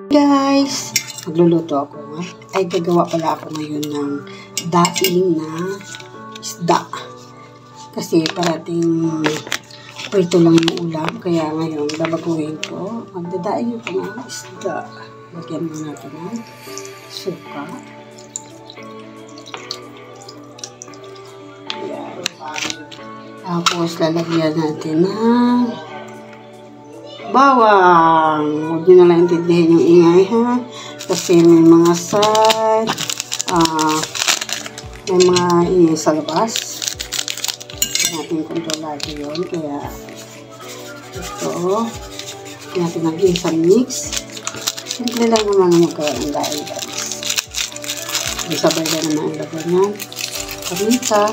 Guys, magluluto ako nga. Ay, gagawa pala ako ngayon ng daing na isda. Kasi parating prito lang yung ulam. Kaya ngayon, babaguhin ko. Magdadaing ako ng isda. Lagyan mo natin ng suka. Ayan. Tapos, lalagyan natin ng bawang. Huwag nyo na lang intindihin yung ingay, ha? Kasi may mga side, may mga ingay sa labas. Hindi natin kontrolado yun. Kaya, ito, hindi natin nag-isa mix. Simple lang naman ang magkawa ng daing, guys. Sabay na naman ang lagay ng paminta.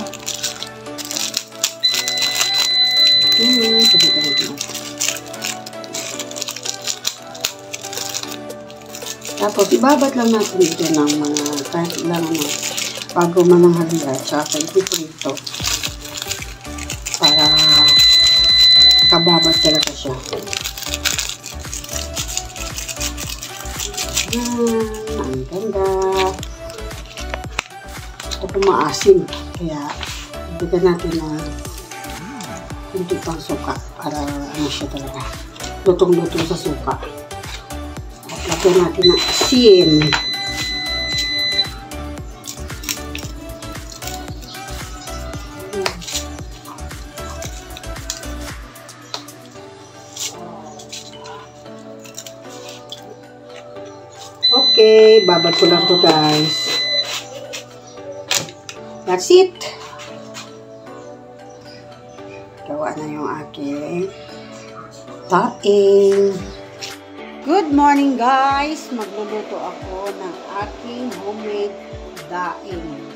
Tapos, ibabat lang natin ito ng mga kahit lang bago mananghalian at saka ipiprito para kababat talaga siya. Ayan, ang ganda. Ito po maasim, kaya bigyan natin na kunti pang suka para ano siya talaga, lutong-lutong sa suka. At lagyan natin ng asin. Okay, babad ko lang to, guys. That's it. Gawa na yung aking daing. Good morning, guys! Magluluto ako ng aking homemade daing.